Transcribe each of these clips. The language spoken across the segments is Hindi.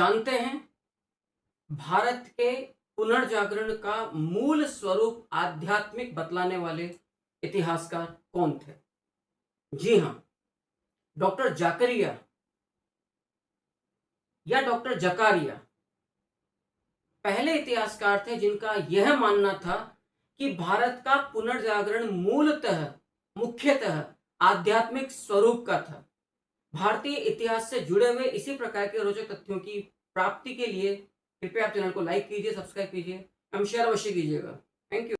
जानते हैं भारत के पुनर्जागरण का मूल स्वरूप आध्यात्मिक बतलाने वाले इतिहासकार कौन थे? जी हां, डॉक्टर जाकरिया या डॉक्टर जकारिया पहले इतिहासकार थे जिनका यह मानना था कि भारत का पुनर्जागरण मूलतः मुख्यतः आध्यात्मिक स्वरूप का था। भारतीय इतिहास से जुड़े हुए इसी प्रकार के रोचक तथ्यों की प्राप्ति के लिए कृपया आप चैनल को लाइक कीजिए, सब्सक्राइब कीजिए एवं शेयर अवश्य कीजिएगा। Thank you.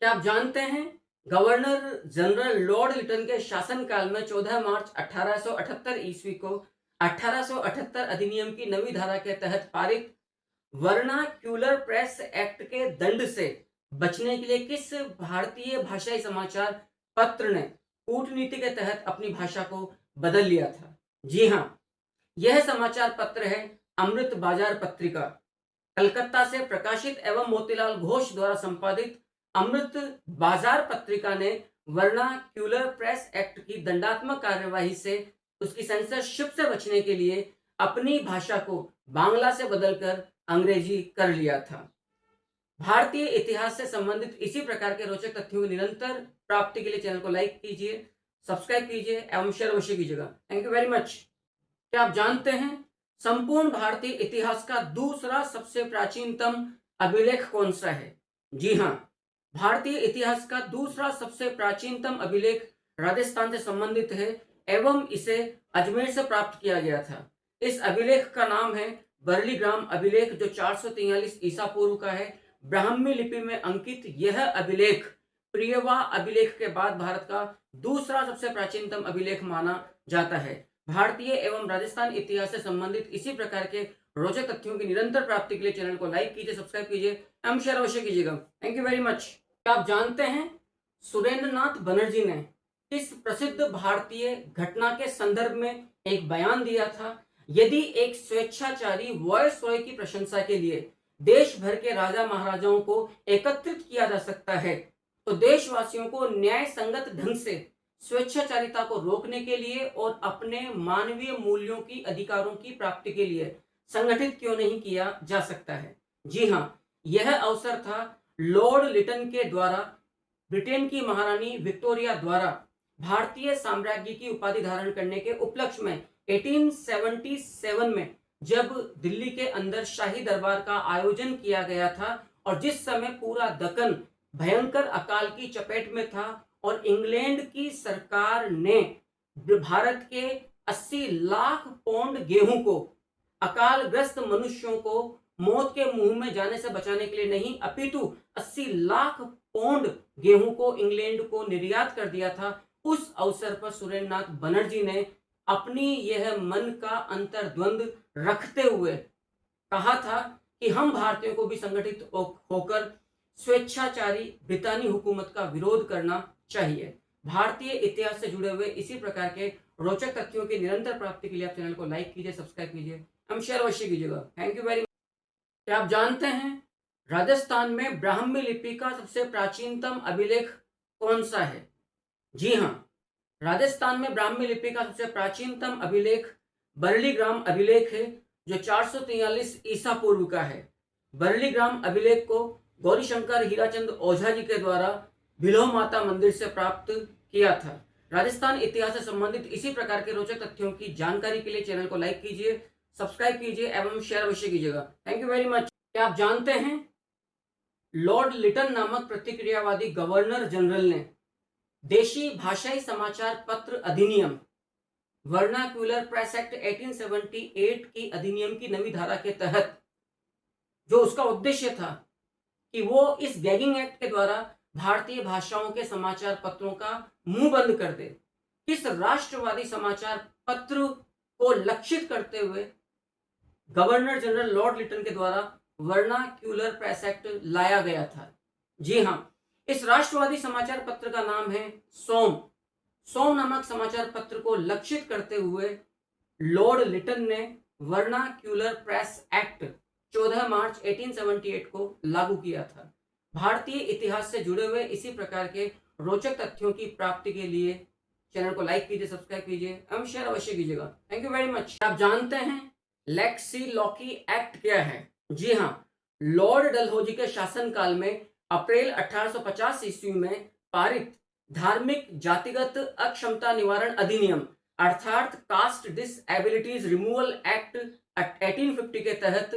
क्या आप जानते हैं गवर्नर जनरल लॉर्ड लिटन के शासनकाल में 14 मार्च 1878 ईस्वी को 1878 अधिनियम की नवी धारा के तहत पारित वर्नाक्यूलर प्रेस एक्ट के दंड से बचने के लिए किस भारतीय भाषाई समाचार पत्र ने कूटनीति के तहत अपनी भाषा को बदल लिया था? जी हां, यह समाचार पत्र है अमृत बाजार पत्रिका। कलकत्ता से प्रकाशित एवं मोतीलाल घोष द्वारा संपादित अमृत बाजार पत्रिका ने वर्नाक्यूलर प्रेस एक्ट की दंडात्मक कार्यवाही से उसकी सेंसरशिप से बचने के लिए अपनी भाषा को बांग्ला से बदलकर अंग्रेजी कर लिया था। भारतीय इतिहास से संबंधित इसी प्रकार के रोचक तथ्यों की निरंतर प्राप्ति के लिए चैनल को लाइक कीजिए, सब्सक्राइब कीजिए एवं शेयर अवश्य कीजिएगा। Thank you very much. क्या आप जानते हैं संपूर्ण भारतीय इतिहास का दूसरा सबसे प्राचीनतम अभिलेख कौन सा है? जी हां, भारतीय इतिहास का दूसरा सबसे प्राचीनतम अभिलेख राजस्थान से संबंधित है एवं इसे अजमेर से प्राप्त किया गया था। इस अभिलेख का नाम है बर्लीग्राम अभिलेख, जो 443 ईसा पूर्व का है। ब्राह्मी लिपि में अंकित यह अभिलेख प्रियवा अभिलेख के बाद भारत का दूसरा सबसे प्राचीनतम अभिलेख माना जाता है। भारतीय एवं राजस्थान इतिहास से संबंधित इसी प्रकार के रोचक तथ्यों की निरंतर प्राप्ति के लिए चैनल को लाइक कीजिए, सब्सक्राइब कीजिए एवं शेयर अवश्य कीजिएगा। Thank you very much. क्या आप जानते हैं सुरेंद्रनाथ बनर्जी ने इस प्रसिद्ध भारतीय घटना के संदर्भ में एक बयान दिया था? यदि एक स्वेच्छाचारी वॉयसरॉय की प्रशंसा के लिए देश भर के राजा महाराजाओं को एकत्रित किया जा सकता है, तो देशवासियों को न्याय संगत ढंग से स्वेच्छाचारिता को रोकने के लिए और अपने मानवीय मूल्यों की अधिकारों की प्राप्ति के लिए संगठित क्यों नहीं किया जा सकता है? जी हां, यह अवसर था लॉर्ड लिटन के द्वारा ब्रिटेन की महारानी विक्टोरिया द्वारा भारतीय साम्राज्य की उपाधि धारण करने के उपलक्ष्य में 1877 में जब दिल्ली के अंदर शाही दरबार का आयोजन किया गया था और जिस समय पूरा दक्कन भयंकर अकाल की चपेट में था और इंग्लैंड की सरकार ने भारत के 80 लाख पौंड गेहूं को अकालग्रस्त मनुष्यों को मौत के मुंह में जाने से बचाने के लिए नहीं अपितु 80 लाख पौंड गेहूं को इंग्लैंड को निर्यात कर दिया था। उस अवसर पर सुरेंद्रनाथ बनर्जी ने अपनी यह मन का अंतर्द्वंद रखते हुए कहा था कि हम भारतीयों को भी संगठित होकर स्वेच्छाचारी ब्रितानी हुकूमत का विरोध करना चाहिए। भारतीय इतिहास से जुड़े हुए इसी प्रकार के रोचक तथ्यों की निरंतर प्राप्ति के लिए आप चैनल को लाइक कीजिए, सब्सक्राइब कीजिए एवं शेयर अवश्य कीजिएगा। Thank you very much. क्या आप जानते हैं राजस्थान में ब्राह्मी लिपि का सबसे प्राचीनतम अभिलेख कौन सा है? जी हां, राजस्थान में ब्राह्मी लिपि का सबसे प्राचीनतम अभिलेख बर्लीग्राम अभिलेख है, जो 443 ईसा पूर्व का है। बर्लीग्राम अभिलेख को गौरीशंकर हीराचंद ओझा जी के द्वारा भिलो माता मंदिर से प्राप्त किया था। राजस्थान इतिहास से संबंधित इसी प्रकार के रोचक तथ्यों की जानकारी के लिए चैनल को लाइक कीजिए, सब्सक्राइब कीजिए एवं शेयर अवश्य कीजिएगा। Thank you very much. क्या आप जानते हैं लॉर्ड लिटन नामक प्रतिक्रियावादी गवर्नर जनरल ने देशी भाषाई समाचार पत्र अधिनियम वर्नाक्यूलर प्रेस एक्ट 1878 की अधिनियम की नवी धारा के तहत, जो उसका उद्देश्य था कि वो इस गैगिंग एक्ट के द्वारा भारतीय भाषाओं के समाचार पत्रों का मुंह बंद कर दे, किस राष्ट्रवादी समाचार पत्र को लक्षित करते हुए गवर्नर जनरल लॉर्ड लिटन के द्वारा वर्नाक्यूलर प्रेस एक्ट लाया गया था? जी हां, इस राष्ट्रवादी समाचार पत्र का नाम है सोम। सोम नामक समाचार पत्र को लक्षित करते हुए लॉर्ड लिटन ने वर्नाक्यूलर प्रेस एक्ट 14 मार्च 1878 को लागू किया था। भारतीय इतिहास से जुड़े हुए इसी प्रकार के रोचक तथ्यों की प्राप्ति के लिए चैनल को लाइक कीजिए, सब्सक्राइब कीजिए एवं शेयर अवश्य कीजिएगा। Thank you very much. आप जानते हैं लेक्सी लॉकी एक्ट क्या है? जी हाँ, लॉर्ड डलहौजी के शासनकाल में अप्रैल 1850 ईस्वी में पारित धार्मिक जातिगत अक्षमता निवारण अधिनियम अर्थात कास्ट डिसएबिलिटीज रिमूवल एक्ट 1850 के तहत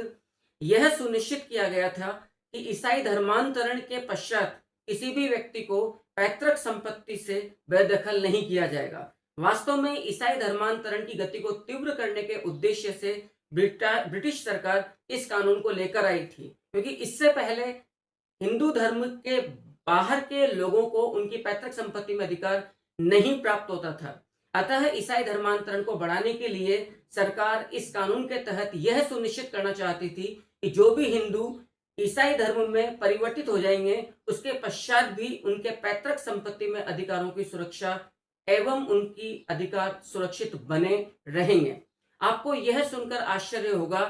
यह सुनिश्चित किया गया था कि ईसाई धर्मांतरण के पश्चात किसी भी व्यक्ति को पैतृक संपत्ति से बेदखल नहीं किया जाएगा। वास्तव में ईसाई धर्मांतरण की गति को तीव्र करने के उद्देश्य से ब्रिटिश सरकार इस कानून को लेकर आई थी, क्योंकि इससे पहले हिंदू धर्म के बाहर के लोगों को उनकी पैतृक संपत्ति में अधिकार नहीं प्राप्त होता था। अतः ईसाई धर्मांतरण को बढ़ाने के लिए सरकार इस कानून के तहत यह सुनिश्चित करना चाहती थी कि जो भी हिंदू ईसाई धर्म में परिवर्तित हो जाएंगे उसके पश्चात भी उनके पैतृक संपत्ति में अधिकारों की सुरक्षा एवं उनकी अधिकार सुरक्षित बने रहेंगे। आपको यह सुनकर आश्चर्य होगा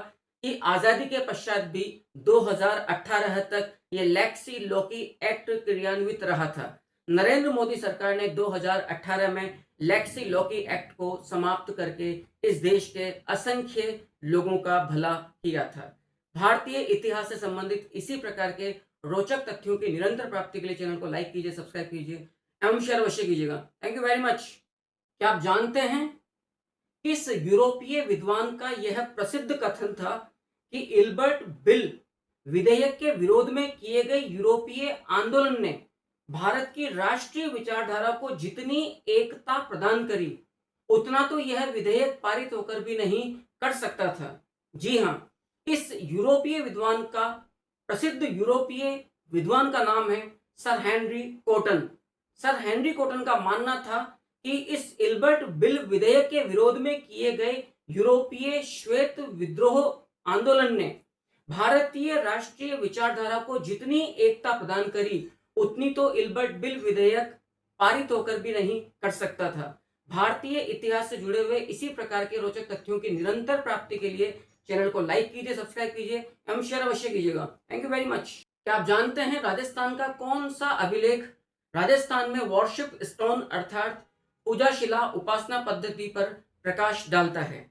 कि आजादी के पश्चात भी 2018 तक ये लेक्सी लॉकी एक्ट क्रियान्वित रहा था। नरेंद्र मोदी सरकार ने 2018 में लेक्सी लॉकी एक्ट को समाप्त करके इस देश के असंख्य लोगों का भला किया था। भारतीय इतिहास से संबंधित इसी प्रकार के रोचक तथ्यों की निरंतर प्राप्ति के लिए चैनल को लाइक कीजिए, सब्सक्राइब कीजिए एवं शेयर अवश्य कीजिएगा। Thank you very much. क्या आप जानते हैं किस यूरोपीय विद्वान का यह प्रसिद्ध कथन था कि इल्बर्ट बिल विधेयक के विरोध में किए गए यूरोपीय आंदोलन ने भारत की राष्ट्रीय विचारधारा को जितनी एकता प्रदान करी उतना तो यह विधेयक पारित होकर भी नहीं कर सकता था। जी हाँ, इस यूरोपीय विद्वान का प्रसिद्ध यूरोपीय विद्वान का नाम है sir Henry cotton. Sir Henry cotton का मानना था कि इस इल्बर्ट बिल विधेयक के विरोध में किए गए यूरोपीय श्वेत विद्रोह आंदोलन ने भारतीय राष्ट्रीय विचारधारा को जितनी एकता प्रदान करी उतनी तो इल्बर्ट बिल विधेयक पारित होकर भी नहीं कर सकता था। भारतीय इतिहास से जुड़े हुए इसी प्रकार के रोचक तथ्यों की निरंतर प्राप्ति के लिए चैनल को लाइक कीजिए, सब्सक्राइब कीजिए एवं शेयर अवश्य कीजिएगा। Thank you very much. क्या आप जानते हैं राजस्थान का कौन सा अभिलेख राजस्थान में वर्शिप स्टोन अर्थात पूजा शिला उपासना पद्धति पर प्रकाश डालता है?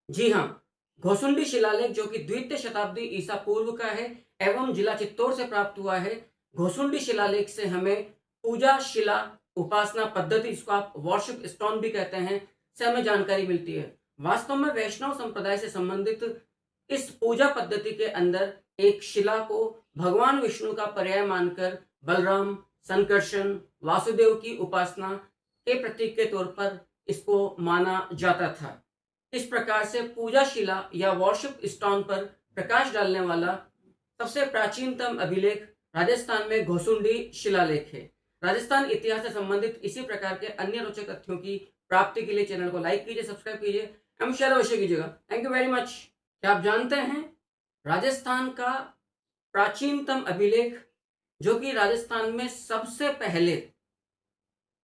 जी हाँ, घोसुंडी शिलालेख जो कि द्वितीय शताब्दी ईसा पूर्व का है एवं जिला चित्तौड़ से प्राप्त हुआ है। घोसुंडी शिलालेख से हमें पूजा शिला उपासना पद्धति, इसको आप वर्शिप स्टोन भी कहते हैं, से हमें जानकारी मिलती है। वास्तव में वैष्णव संप्रदाय से संबंधित इस पूजा पद्धति के अंदर एक शिला को भगवान विष्णु का पर्याय मानकर बलराम, संकर्षण, वासुदेव की उपासना के प्रतीक के तौर पर इसको माना जाता था। इस प्रकार से पूजा शिला या वर्शिप स्टोन पर प्रकाश डालने वाला सबसे प्राचीनतम अभिलेख राजस्थान में घोसुंडी शिलालेख है। राजस्थान इतिहास से संबंधित इसी प्रकार के अन्य रोचक तथ्यों की प्राप्ति के लिए चैनल को लाइक कीजिए, सब्सक्राइब कीजिए एवं शेयर अवश्य कीजिएगा। Thank you very much. क्या आप जानते हैं राजस्थान का प्राचीनतम अभिलेख जो कि राजस्थान में सबसे पहले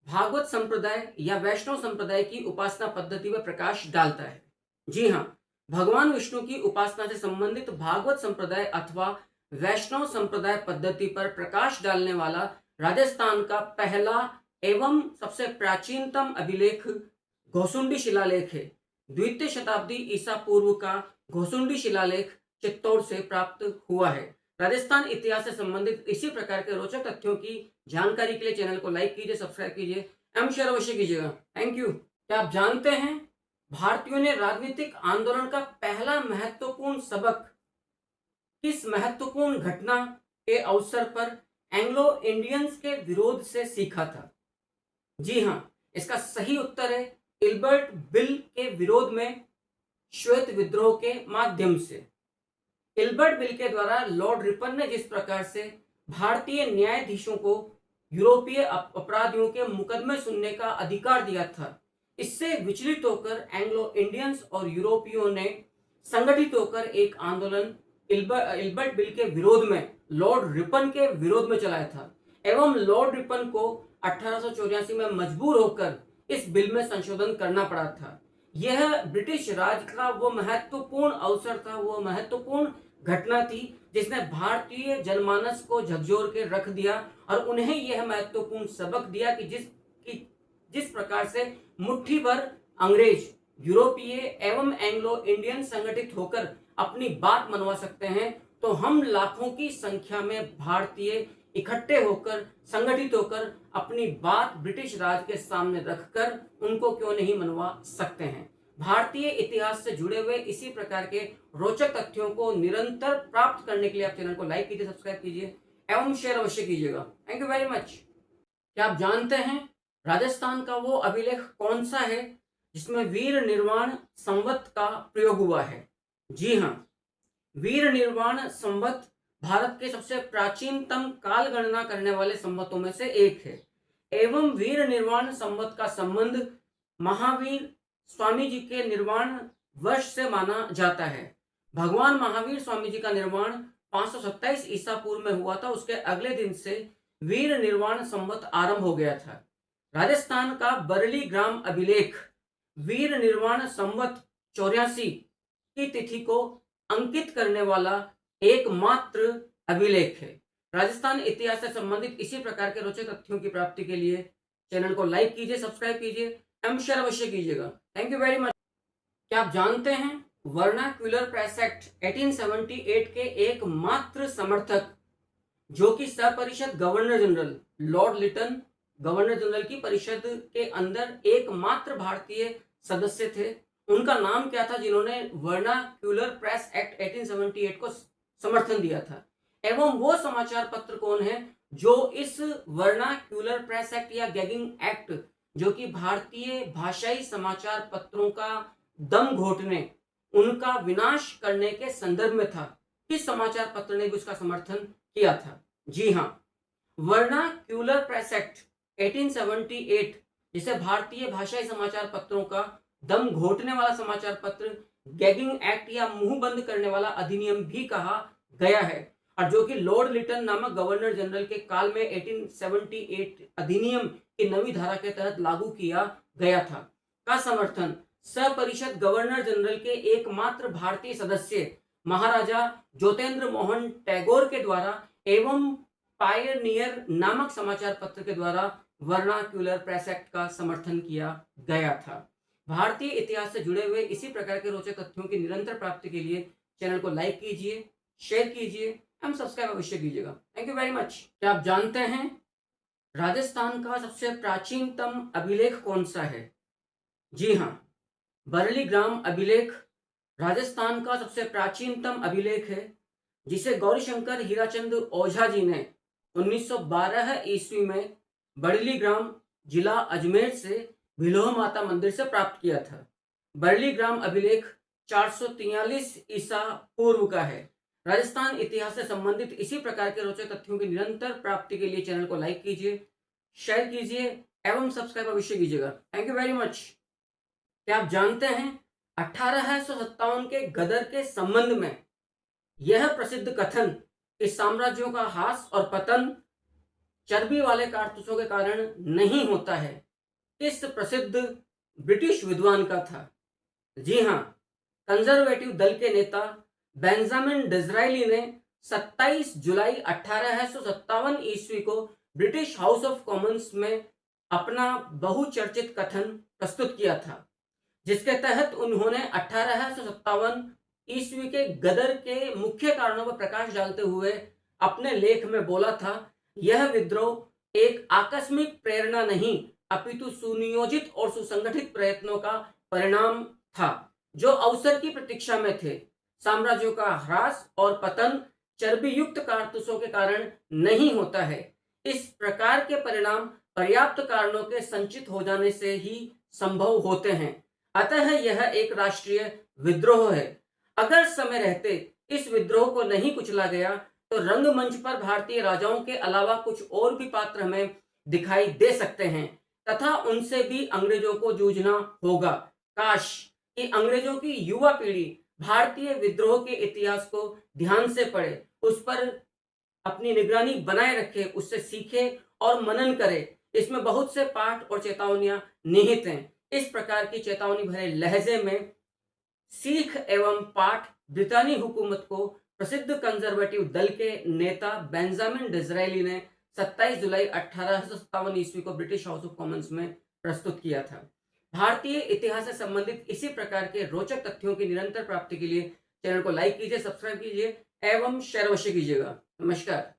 भागवत संप्रदाय या वैष्णव संप्रदाय की उपासना पद्धति पर प्रकाश डालता है? जी हाँ, भगवान विष्णु की उपासना से संबंधित भागवत संप्रदाय अथवा वैष्णव संप्रदाय पद्धति पर प्रकाश डालने वाला राजस्थान का पहला एवं सबसे प्राचीनतम अभिलेख घोसुंडी शिलालेख है। द्वितीय शताब्दी ईसा पूर्व का घोसुंडी शिलालेख चित्तौड़ से प्राप्त हुआ है। राजस्थान इतिहास से संबंधित इसी प्रकार के रोचक तथ्यों की जानकारी के लिए चैनल को लाइक कीजिए, सब्सक्राइब कीजिए एवं शेयर अवश्य कीजिएगा। Thank you. क्या आप जानते हैं भारतीयों ने राजनीतिक आंदोलन का पहला महत्वपूर्ण सबक किस महत्वपूर्ण घटना के अवसर पर एंग्लो इंडियंस के विरोध से सीखा था? जी हाँ, इसका सही उत्तर है इल्बर्ट बिल के विरोध में श्वेत विद्रोह के माध्यम से। इल्बर्ट बिल के द्वारा लॉर्ड रिपन ने जिस प्रकार से भारतीय न्यायाधीशों को यूरोपीय अपराधियों के मुकदमे सुनने का अधिकार दिया था, इससे विचलित होकर एंग्लो इंडियंस और यूरोपियों ने संगठित होकर एक आंदोलन इल्बर्ट बिल के विरोध में लॉर्ड रिपन के विरोध में चलाया था एवं लॉर्ड रिपन को 1884 में मजबूर होकर इस बिल में संशोधन करना पड़ा था। यह ब्रिटिश राज का वो महत्वपूर्ण अवसर था, वो महत्वपूर्ण घटना थी जिसने भारतीय जनमानस को झकझोर के रख दिया और उन्हें यह महत्वपूर्ण सबक दिया कि जिस प्रकार से मुट्ठी भर अंग्रेज यूरोपीय एवं एंग्लो इंडियन संगठित होकर अपनी बात मनवा सकते हैं, तो हम लाखों की संख्या में भारतीय इकट्ठे होकर, संगठित होकर अपनी बात ब्रिटिश राज के सामने रखकर उनको क्यों नहीं मनवा सकते हैं। भारतीय इतिहास से जुड़े हुए इसी प्रकार के रोचक तथ्यों को निरंतर प्राप्त करने के लिए आप चैनल को लाइक कीजिए, सब्सक्राइब कीजिए एवं शेयर अवश्य कीजिएगा। Thank you very much. क्या आप जानते हैं राजस्थान का वो अभिलेख कौन सा है जिसमें वीर निर्वाण संवत का प्रयोग हुआ है? जी हाँ, वीर निर्वाण संवत भारत के सबसे प्राचीनतम काल गणना करने वाले संवतों में से एक है एवं वीर निर्वाण संवत का संबंध महावीर स्वामी जी के निर्वाण वर्ष से माना जाता है। भगवान महावीर स्वामी जी का निर्वाण 527 ईसा पूर्व में हुआ था। उसके अगले दिन से वीर निर्वाण संवत आरंभ हो गया था। राजस्थान का बरली ग्राम अभिलेख वीर निर्वाण संवत 84 की तिथि को अंकित करने वाला एकमात्र अभिलेख है। राजस्थान इतिहास से संबंधित इसी प्रकार के रोचक तथ्यों की प्राप्ति के लिए चैनल को लाइक कीजिए, सब्सक्राइब कीजिए एवं शेयर अवश्य कीजिएगा। Thank you very much. क्या आप जानते हैं वर्नाक्यूलर प्रेस एक्ट 1878 के एकमात्र समर्थक जो कि सपरिषद governor general Lord Lytton governor general की परिषद के अंदर एकमात्र भारतीय सदस्य थे, उनका नाम क्या था जिन्होंने वर्नाक्यूलर प्रेस एक्ट 1878 को समर्थन दिया था? एवं वो समाचार पत्र कौन है जो इस वर्नाक्यूलर प्रेस एक्ट या गैगिंग एक्ट, जो कि भारतीय भाषाई समाचार पत्रों का दम घोटने, उनका विनाश करने के संदर्भ में था, किस समाचार पत्र ने भी उसका समर्थन किया था? जी हाँ, वर्नाक्यूलर प्रेस एक्ट 1878, जिसे भारतीय भाषाई समाचार पत्रों का दम घोटने वाला समाचार पत्र, गैगिंग एक्ट या मुंह बंद करने वाला अधिनियम भी कहा गया है, और जो कि लॉर्ड लिटन नामक गवर्नर जनरल के काल में 1878 अधिनियम की नवी धारा के तहत लागू किया गया था, का समर्थन सपरिषद गवर्नर जनरल के एकमात्र भारतीय सदस्य महाराजा ज्योतेंद्र मोहन टैगोर के द्वारा एवं पायनियर नामक समाचार पत्र के द्वारा वर्नाक्यूलर प्रेस एक्ट का समर्थन किया गया था। भारतीय इतिहास से जुड़े हुए इसी प्रकार के रोचक तथ्यों की निरंतर प्राप्ति के लिए चैनल को लाइक कीजिए, शेयर कीजिए एवं सब्सक्राइब अवश्य कीजिएगा। Thank you very much. क्या आप जानते हैं राजस्थान का सबसे प्राचीनतम अभिलेख कौन सा है? जी हाँ, बरली ग्राम अभिलेख राजस्थान का सबसे प्राचीनतम अभिलेख है, जिसे गौरीशंकर हीराचंद ओझा जी ने 1912 ईस्वी में बरली ग्राम जिला अजमेर से भिलोह माता मंदिर से प्राप्त किया था। बरली ग्राम अभिलेख 443 ईसा पूर्व का है। राजस्थान इतिहास से संबंधित इसी प्रकार के रोचक तथ्यों की निरंतर प्राप्ति के लिए चैनल को लाइक कीजिए, शेयर कीजिए एवं सब्सक्राइब अवश्य कीजिएगा। Thank you very much. क्या आप जानते हैं 1857 के गदर के संबंध में यह प्रसिद्ध कथन कि साम्राज्यों का ह्रास और पतन चर्बी वाले कारतूसों के कारण नहीं होता है, किस प्रसिद्ध ब्रिटिश विद्वान का था? जी हाँ, कंजर्वेटिव दल के नेता बेंजामिन डिज़रायली ने 27 जुलाई 1857 ईस्वी को ब्रिटिश हाउस ऑफ कॉमन्स में अपना बहुचर्चित कथन प्रस्तुत किया था, जिसके तहत उन्होंने 1857 ईस्वी के गदर के मुख्य कारणों पर प्रकाश डालते हुए अपने लेख में बोला था, यह विद्रोह एक आकस्मिक प्रेरणा नहीं अपितु सुनियोजित और सुसंगठित प्रयत्नों का परिणाम था, जो अवसर की प्रतीक्षा में थे। साम्राज्यों का ह्रास और पतन चर्बी युक्त कारतूसों के कारण नहीं होता है। इस प्रकार के परिणाम पर्याप्त कारणों के संचित हो जाने से ही संभव होते हैं। अतः यह एक राष्ट्रीय विद्रोह है। अगर समय रहते इस विद्रोह को नहीं कुचला गया तो रंगमंच पर भारतीय राजाओं के अलावा कुछ और भी पात्र हमें दिखाई दे सकते हैं तथा उनसे भी अंग्रेजों को जूझना होगा। काश कि अंग्रेजों की युवा पीढ़ी भारतीय विद्रोह के इतिहास को ध्यान से पढ़े, उस पर अपनी निगरानी बनाए रखे, उससे सीखे और मनन करे। इसमें बहुत से पाठ और चेतावनियां निहित हैं। इस प्रकार की चेतावनी भरे लहजे में सीख एवं पाठ ब्रितानी हुकूमत को प्रसिद्ध कंजर्वेटिव दल के नेता बेंजामिन डिज़रायली ने 27 जुलाई 1857 ईस्वी को ब्रिटिश हाउस ऑफ कॉमन्स में प्रस्तुत किया था। भारतीय इतिहास से संबंधित इसी प्रकार के रोचक तथ्यों की निरंतर प्राप्ति के लिए चैनल को लाइक कीजिए, सब्सक्राइब कीजिए एवं शेयर अवश्य कीजिएगा। नमस्कार।